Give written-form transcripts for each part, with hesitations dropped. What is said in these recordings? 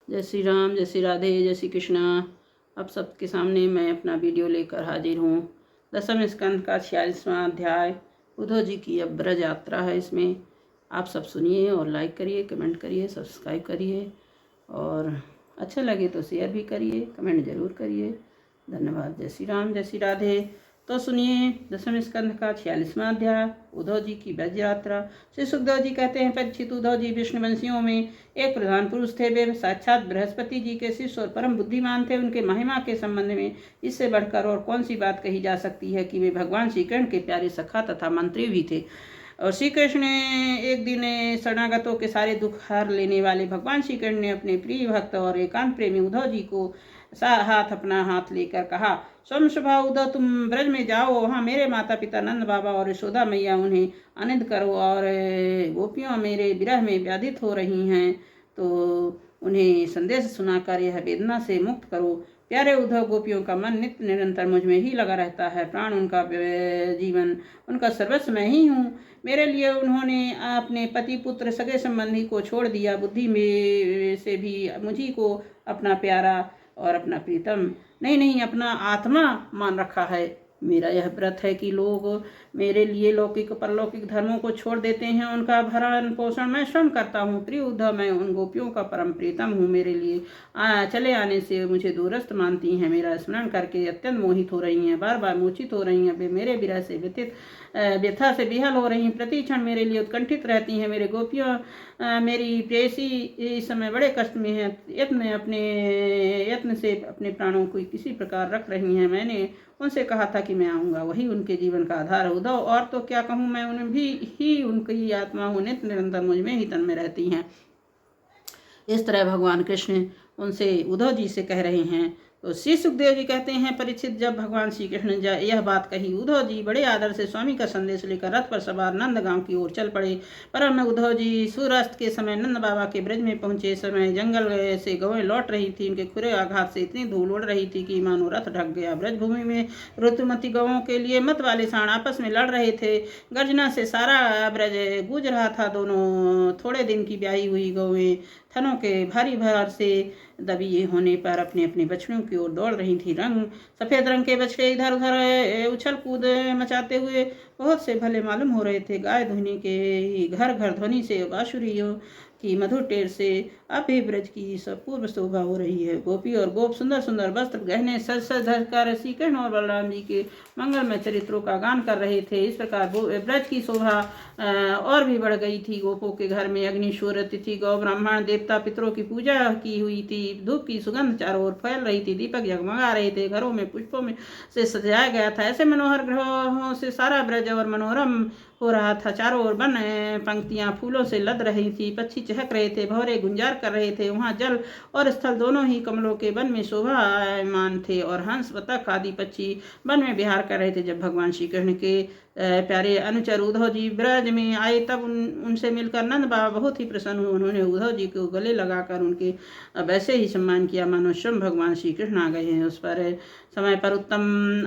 जय श्री राम, जय श्री राधे, जय श्री कृष्णा। अब सबके सामने मैं अपना वीडियो लेकर हाजिर हूँ। 10वें स्कंद का 46वां अध्याय उद्धव जी की अब ब्रज यात्रा है। इसमें आप सब सुनिए और लाइक करिए, कमेंट करिए, सब्सक्राइब करिए और अच्छा लगे तो शेयर भी करिए, कमेंट ज़रूर करिए। धन्यवाद। जय श्री राम, जय श्री राधे। तो सुनिए 10वें स्कंद का 46वां अध्याय उद्धव जी की ब्रज यात्रा। श्री सुखदेव जी कहते हैं, परीक्षित, उद्धव जी विष्णुवंशियों में एक प्रधान पुरुष थे। वे साक्षात बृहस्पति जी के शिष्य और परम बुद्धिमान थे। उनके महिमा के संबंध में इससे बढ़कर और कौन सी बात कही जा सकती है कि वे भगवान श्री कृष्ण के प्यारे सखा तथा मंत्री भी थे। और श्री कृष्ण ने एक दिन शरणागतों के सारे दुख हार लेने वाले भगवान श्री कृष्ण ने अपने प्रिय भक्त और एकांत प्रेमी उद्धव जी को अपना हाथ लेकर कहा, स्वयं स्वभाव उद्धव, तुम ब्रज में जाओ। वहाँ मेरे माता पिता नंद बाबा और यशोदा मैया उन्हें आनंद करो और गोपियाँ मेरे विरह में व्याधित हो रही हैं तो उन्हें संदेश सुनाकर यह वेदना से मुक्त करो। प्यारे उद्धव, गोपियों का मन नित्य निरंतर मुझ में ही लगा रहता है। प्राण उनका, जीवन उनका सर्वस्व मैं ही हूँ। मेरे लिए उन्होंने अपने पति, पुत्र, सगे संबंधी को छोड़ दिया। बुद्धि में से भी मुझी को अपना प्यारा और अपना प्रीतम नहीं अपना आत्मा मान रखा है। मेरा यह व्रत है कि लोग मेरे लिए लौकिक परलौकिक धर्मों को छोड़ देते हैं। उनका भरण पोषण मैं स्वयं करता हूँ। प्रिय उद्धव, मैं उन गोपियों का परम प्रीतम हूँ। मेरे लिए चले आने से मुझे दूरस्थ मानती हैं। मेरा स्मरण करके अत्यंत मोहित हो रही हैं, बार बार मूर्छित हो रही हैं। वे मेरे विरह से व्यथा से विहल हो रही, प्रति क्षण मेरे लिए उत्कंठित रहती हैं। मेरे गोपियाँ मेरी प्रेयसी इस समय बड़े कष्ट में है। यत्न से अपने प्राणों को किसी प्रकार रख रही हैं। मैंने उनसे कहा था कि मैं आऊँगा, वही उनके जीवन का आधार है। उद्धव, और तो क्या कहूँ, मैं उन्हें भी उनकी आत्मा हूँ, नित्य निरंतर मुझ में ही तन में रहती हैं। इस तरह भगवान कृष्ण उनसे उद्धव जी से कह रहे हैं। तो श्री सुखदेव जी कहते हैं, परीक्षित, जब भगवान श्री कृष्ण ने यह बात कही, उद्धव जी बड़े आदर से स्वामी का संदेश लेकर रथ पर सवार नंद गांव की ओर चल पड़े। परम उद्धव जी सूर्यास्त के समय नंद बाबा के ब्रज में पहुंचे। समय जंगल से गौएं लौट रही थी। उनके खुरे आघात से इतनी धूल उड़ रही थी कि मानो रथ ढक गया। ब्रजभूमि में ऋतुमती गौओं के लिए मत वाले सांड आपस में लड़ रहे थे। गर्जना से सारा ब्रज गूंज रहा था। दोनों थोड़े दिन की ब्याही हुई गौएं थनों के भारी भार से दबी होने पर अपने अपने बछड़ों की ओर दौड़ रही थी। सफेद रंग के बछड़े इधर उधर उछल कूद मचाते हुए बहुत से भले मालूम हो रहे थे। गाय धुनी के घर घर ध्वनि से, बांसुरियों की मधुर टेर से अभी ब्रज की सब पूर्व शोभा हो रही है। गोपी और गोप सुंदर सुंदर वस्त्र गहने सज सज धरकर श्री कृष्ण और बलराम जी के मंगलमय चरित्रों का गान कर रहे थे। इस प्रकार ब्रज की शोभा और भी बढ़ गई थी। गोपों के घर में अग्नि, सूर्य, तिथि, गौ, ब्राह्मण, देवता, पितरों की पूजा की हुई थी। धूप की सुगंध चारों ओर फैल रही थी। दीपक जगमगा रहे थे। घरों में पुष्पों में से सजाया गया था। ऐसे मनोहर ग्रहों से सारा ब्रज और मनोरम हो रहा था। चारों ओर वन पंक्तियां फूलों से लद रही थी। पक्षी चहक रहे थे, भौरे गुंजार कर रहे थे। वहां जल और स्थल दोनों ही कमलों के वन में शोभायमान थे और हंस, बतख आदि पक्षी वन में विहार कर रहे थे। जब भगवान श्री कृष्ण के प्यारे अनुचर उद्धव जी ब्रज में आए तब उनसे मिलकर नंद बाबा बहुत ही प्रसन्न हुए। उन्होंने उद्धव जी को गले लगाकर उनके वैसे ही सम्मान किया मानो स्वयं भगवान श्री कृष्ण आ गए हैं। उस पर समय पर उत्तम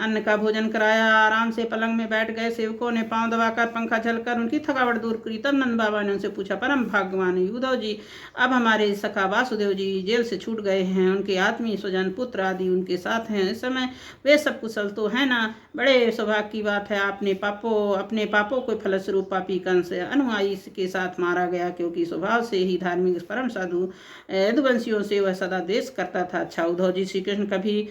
अन्न का भोजन कराया। आराम से पलंग में बैठ गए। सेवकों ने पांव दबाकर, पंखा झलकर उनकी थकावट दूर करी। तब नंद बाबा ने उनसे पूछा, परम भाग्यवान उद्धव जी, अब हमारे सखा वासुदेव जी जेल से छूट गए हैं। उनके आत्मीय स्वजन, पुत्र आदि उनके साथ हैं। इस समय वे सब कुशल तो है ना? बड़े सौभाग्य की बात है। अपने पापों को फलस्वरूप पापी कंस अनुयायी के साथ मारा गया, क्योंकि स्वभाव से ही धार्मिक परम साधु यदुवंशियों से वह सदा देश करता था। अच्छा उद्धव जी, श्री कृष्ण कभी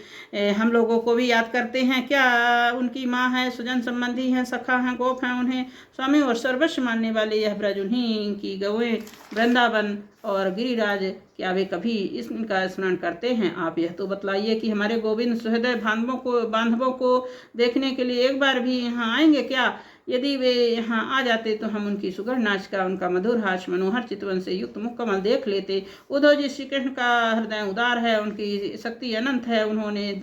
हम लोगों को भी याद करते हैं क्या? उनकी माँ है, स्वजन संबंधी हैं, सखा हैं, गोप हैं, उन्हें स्वामी और सर्वस्व मानने वाले यह ब्रज, उन्हीं की गौएं, वृंदावन और गिरिराज, क्या वे कभी इसका स्मरण करते हैं? आप यह तो बतलाइए कि हमारे गोविंद सहृदय बांधवों को देखने के लिए एक बार भी यहाँ आएंगे क्या? यदि वे यहाँ आ जाते तो हम उनकी सुगढ़ नाचिका, उनका मधुर हास, मनोहर चितवन से युक्त मुखकमल देख लेते। उद्धव जी, श्री कृष्ण का हृदय उदार है, उनकी शक्ति अनंत है। उन्होंने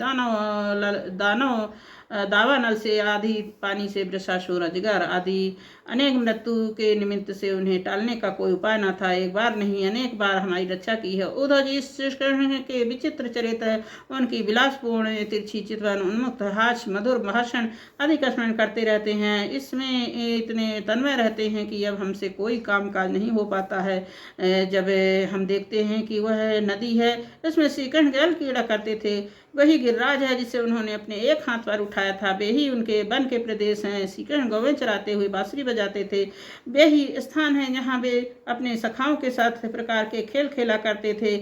दावानल से आदि पानी से वृषासुर, अजगर आदि अनेक मृत्यु के निमित्त से उन्हें टालने का कोई उपाय न था। एक बार नहीं अनेक बार हमारी रक्षा की है। उद्धव जी श्री कृष्ण के विचित्र चरित्र, उनकी विलासपूर्ण तिरछी चितवन, उन्मुक्त हास्य, मधुर भाषण आदि का स्मरण करते रहते हैं। इसमें इतने तन्मय रहते हैं कि अब हमसे कोई काम काज नहीं हो पाता है। जब हम देखते हैं कि वह नदी है, इसमें श्री कृष्ण जल क्रीड़ा करते थे, वही गिरिराज है जिसे उन्होंने अपने एक हाथ पर उठाया था, वे ही उनके वन के प्रदेश हैं। श्री कृष्ण गौवें चराते हुए बांसुरी बजाते थे, वे ही स्थान है जहाँ वे अपने सखाओं के साथ प्रकार के खेल खेला करते थे।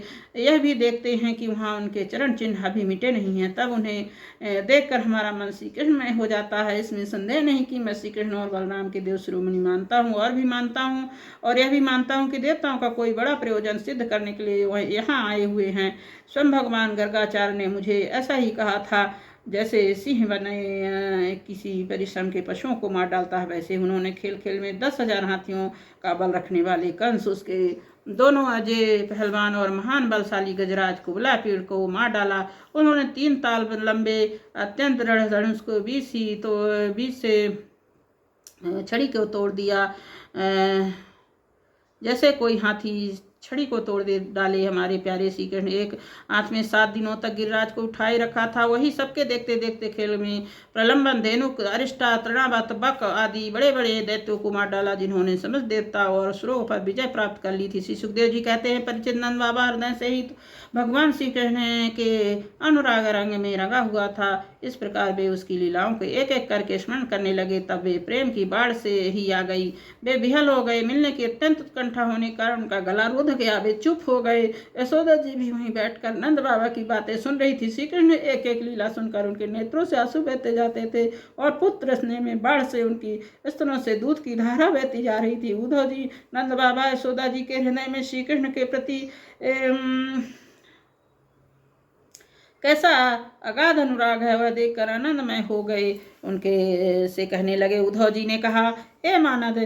यह भी देखते हैं कि वहाँ उनके चरण चिन्ह अभी मिटे नहीं हैं। तब उन्हें देखकर हमारा मन श्री कृष्णमय हो जाता है। इसमें संदेह नहीं कि मैं श्री कृष्ण और बलराम के देव शिरोमणि मानता हूँ, और भी मानता हूँ, और यह भी मानता हूँ कि देवताओं का कोई बड़ा प्रयोजन सिद्ध करने के लिए वह यहाँ आए हुए हैं। स्वयं भगवान गर्गाचार्य ने मुझे ऐसा ही कहा था। जैसे सिंह बने किसी परिश्रम के पशुओं को मार डालता है, वैसे उन्होंने खेल खेल में 10,000 हाथियों का बल रखने वाले कंस, उसके दोनों अजय पहलवान और महान बलशाली गजराज कुबला पीड़ को मार डाला। उन्होंने 3 ताल लंबे अत्यंत दृढ़ धनुष को 20 से छड़ी को तोड़ दिया। जैसे कोई हाथी छड़ी को तोड़ दे डाले। हमारे प्यारे श्री कृष्ण एक हाथ में 7 दिनों तक गिरिराज को उठाए रखा था। वही सबके देखते देखते खेल में प्रलंबन, धेनुक, अरिष्टा, तृणावत, बक आदि बड़े बड़े दैत्यों को मार डाला, जिन्होंने समस्त देवता और असुरों पर विजय प्राप्त कर ली थी। श्री सुखदेव जी कहते हैं, परिचित नंद बाबा हृदय से ही भगवान श्री कृष्ण के अनुराग रंग में रंगा हुआ था। इस प्रकार वे उसकी लीलाओं को एक एक करके स्मरण करने लगे। तब वे प्रेम की बाढ़ से ही आ गई। वे विहल हो गए। मिलने की अत्यंत उत्कंठा होने के कारण उनका गला रुध गया। वे चुप हो गए। यशोदा जी भी वहीं बैठकर नंद बाबा की बातें सुन रही थी। श्री कृष्ण एक एक लीला सुनकर उनके नेत्रों से आंसू बहते जाते थे, और पुत्र स्नेह में बाढ़ से उनकी स्तनों से दूध की धारा बहती जा रही थी। उद्धव जी, नंद बाबा, यशोदा जी के हृदय में श्री कृष्ण के प्रति कैसा अगाध अनुराग है, वह देखकर आनंदमय हो गए। उनके से कहने लगे। उद्धव जी ने कहा, हे मानद,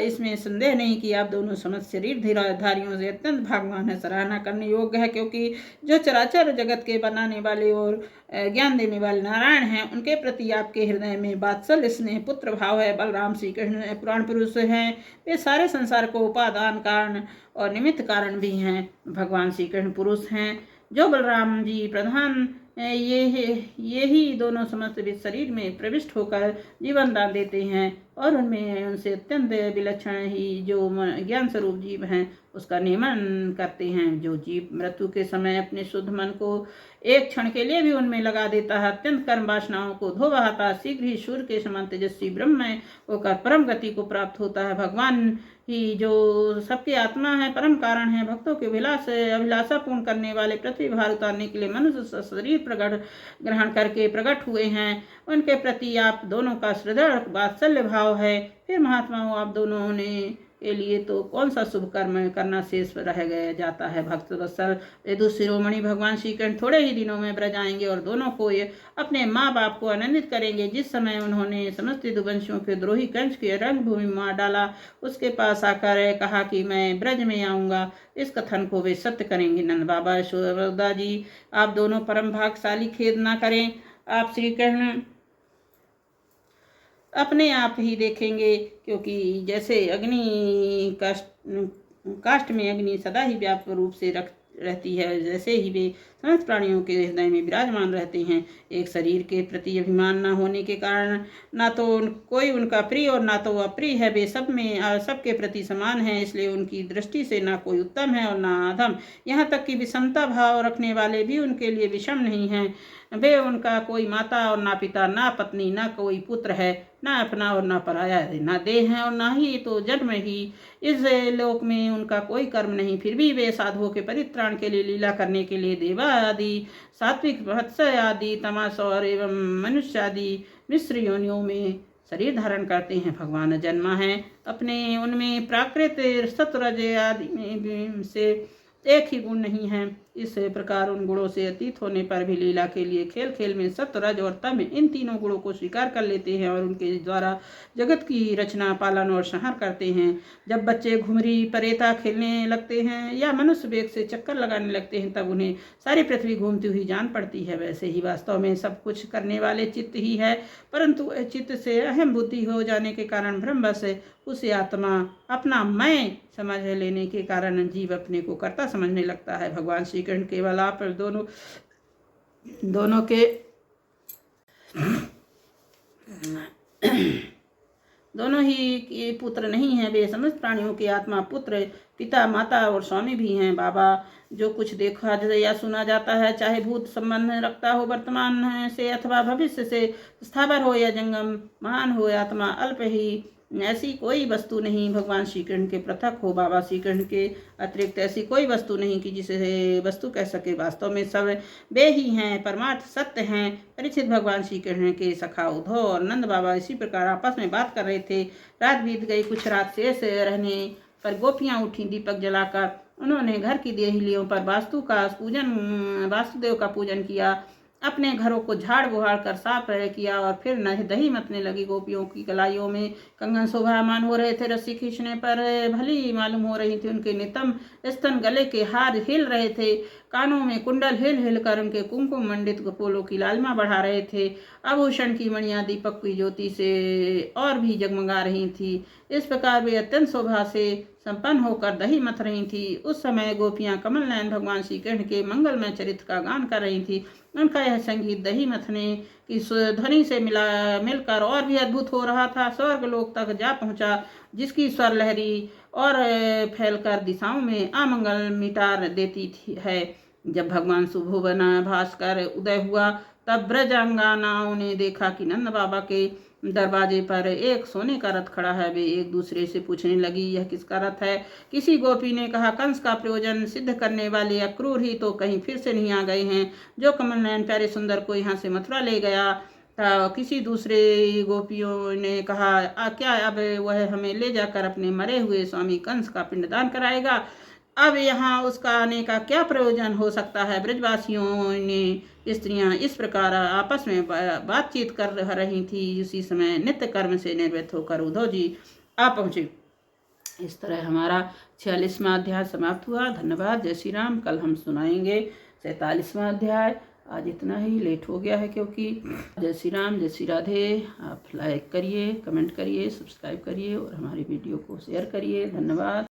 इसमें संदेह नहीं कि आप दोनों समस्त शरीर धारियों से अत्यंत भाग्यवान है, सराहना करने योग्य है, क्योंकि जो चराचर जगत के बनाने वाले और ज्ञान देने वाले नारायण हैं, उनके प्रति आपके हृदय में वात्सल्य, स्नेह, पुत्र भाव है। बलराम श्री कृष्ण पुराण पुरुष हैं। वे सारे संसार को उपादान कारण और निमित्त कारण भी हैं। भगवान श्री कृष्ण पुरुष हैं, जो बलराम जी प्रधान ये ही दोनों समस्त शरीर में प्रविष्ट होकर जीवन दान देते हैं, और उनमें उनसे अत्यंत विलक्षण ही जो ज्ञान स्वरूप जीव हैं उसका नियमन करते हैं। जो जीव मृत्यु के समय अपने शुद्ध मन को एक क्षण के लिए भी उनमें लगा देता है, अत्यंत कर्म वासनाओं को धो बहाता, शीघ्र ही सूर्य के समान तेजस्वी ब्रह्ममय होकर परम गति को प्राप्त होता है। भगवान ही जो सबकी आत्मा है, परम कारण है, भक्तों के अभिलाषा पूर्ण करने वाले, पृथ्वी भार उतारने के लिए मनुष्य शरीर ग्रहण करके प्रकट हुए हैं। उनके प्रति आप दोनों का सुदृढ़ वात्सल्य भाव है। फिर महात्माओं, आप दोनों ने के लिए तो कौन सा शुभ कर्म करना शेष रह गया जाता है। भक्त वत्सल यदु शिरोमणि भगवान श्री कृष्ण थोड़े ही दिनों में ब्रज आएंगे और दोनों को अपने माँ बाप को आनंदित करेंगे। जिस समय उन्होंने समस्त यदुवंशियों के द्रोही कंस के रंगभूमि मार डाला, उसके पास आकर कहा कि मैं ब्रज में आऊँगा, इस कथन को वे सत्य करेंगे। नंद बाबा, यशोदा जी, आप दोनों परम भाग्यशाली, खेद ना करें। आप श्री कृष्ण अपने आप ही देखेंगे, क्योंकि जैसे अग्नि काष्ठ में अग्नि सदा ही व्यापक रूप से रहती है, जैसे ही वे समस्त प्राणियों के हृदय में विराजमान रहते हैं। एक शरीर के प्रति अभिमान न होने के कारण ना तो कोई उनका प्रिय और ना तो वह अप्रिय है। वे सब में सबके प्रति समान है, इसलिए उनकी दृष्टि से ना कोई उत्तम है और ना अधम। यहाँ तक कि विषमता भाव रखने वाले भी उनके लिए विषम नहीं हैं। वे उनका कोई माता और ना पिता, ना पत्नी, ना कोई पुत्र है, ना अपना और ना पराया है, ना देह है और ना ही तो जन्म ही। इस लोक में उनका कोई कर्म नहीं, फिर भी वे साधुओं के परित्राण के लिए, लीला करने के लिए देवा आदि, सात्विक, वत्स्य आदि, तमस और एवं मनुष्य आदि मिश्र योनियों में शरीर धारण करते हैं। भगवान जन्मा है, अपने उनमें प्राकृत सत्वरज आदि में से एक ही गुण नहीं है। इस प्रकार उन गुणों से अतीत होने पर भी लीला के लिए खेल खेल में सत्व, रज और तम इन तीनों गुणों को स्वीकार कर लेते हैं और उनके द्वारा जगत की रचना, पालन और संहार करते हैं। जब बच्चे घुमरी परेता खेलने लगते हैं या मनुष्य वेग से चक्कर लगाने लगते हैं, तब उन्हें सारी पृथ्वी घूमती हुई जान पड़ती है। वैसे ही वास्तव में सब कुछ करने वाले चित्त ही है, परंतु चित्त से अहम बुद्धि हो जाने के कारण भ्रमवश उसे आत्मा अपना मैं समझ लेने के कारण जीव अपने को कर्ता समझने लगता है। भगवान श्री कृष्ण केवल आप दोनों के दोनों ही के पुत्र नहीं हैं, वे समस्त प्राणियों के आत्मा, पुत्र, पिता, माता और स्वामी भी हैं। बाबा, जो कुछ देखा या सुना जाता है, चाहे भूत संबंध रखता हो वर्तमान से अथवा भविष्य से, स्थावर हो या जंगम, महान हो या आत्मा अल्प ही, ऐसी कोई वस्तु नहीं भगवान श्री कृष्ण के पृथक हो। बाबा श्री कृष्ण के अतिरिक्त ऐसी कोई वस्तु नहीं कि जिसे वस्तु कह सके। वास्तव में सब वे ही हैं, परमार्थ सत्य हैं। परीक्षित, भगवान श्री कृष्ण के सखा उद्धव और नंद बाबा इसी प्रकार आपस में बात कर रहे थे। रात बीत गई, कुछ रात शेष रहने पर गोपियां उठी। दीपक जलाकर उन्होंने घर की देहलियों पर वासुदेव का पूजन किया, अपने घरों को झाड़ बुहाड़ कर साफ किया और फिर दही मतने लगी। गोपियों की कलाइयों में कंगन शोभामान हो रहे थे, रस्सी खींचने पर भली मालूम हो रही थी। उनके नितंब स्तन, गले के हार हिल रहे थे, कानों में कुंडल हिल हिल कर उनके कुमकुम मंडित कपोलों की लालिमा बढ़ा रहे थे। आभूषण की मणियां दीपक की ज्योति से और भी जगमगा रही थी। इस प्रकार वे अत्यंत शोभा से संपन्न होकर दही मथ रही थी। उस समय गोपियां कमल नयन भगवान श्री कृष्ण के मंगलमय चरित्र का गान कर रही थी। उनका यह संगीत दही मथने की ध्वनि से मिलकर और भी अद्भुत हो रहा था। स्वर्ग लोक तक जा पहुंचा, जिसकी स्वर लहरी और फैलकर दिशाओं में अमंगल मिटा देती है। जब भगवान सुभोवन भास्कर उदय हुआ, तब ब्रजांगनाओं ने देखा कि नंद बाबा के दरवाजे पर एक सोने का रथ खड़ा है। वे एक दूसरे से पूछने लगी, यह किसका रथ है? किसी गोपी ने कहा, कंस का प्रयोजन सिद्ध करने वाले अक्रूर ही तो कहीं फिर से नहीं आ गए हैं, जो कमल नयन प्यारे सुंदर को यहाँ से मथुरा ले गया था। किसी दूसरे गोपियों ने कहा, क्या अब वह हमें ले जाकर अपने मरे हुए स्वामी कंस का पिंडदान कराएगा? अब यहाँ उसका आने का क्या प्रयोजन हो सकता है? ब्रजवासियों ने स्त्रियां इस प्रकार आपस में बातचीत कर रही थी। उसी समय नित्य कर्म से निवृत्त होकर उद्धव जी आ पहुंचे। इस तरह हमारा 46वां अध्याय समाप्त हुआ। धन्यवाद। जय श्री राम। कल हम सुनाएंगे 47वां अध्याय। आज इतना ही लेट हो गया है क्योंकि। जय श्री राम, जय श्री राधे। आप लाइक करिए, कमेंट करिए, सब्सक्राइब करिए और हमारी वीडियो को शेयर करिए। धन्यवाद।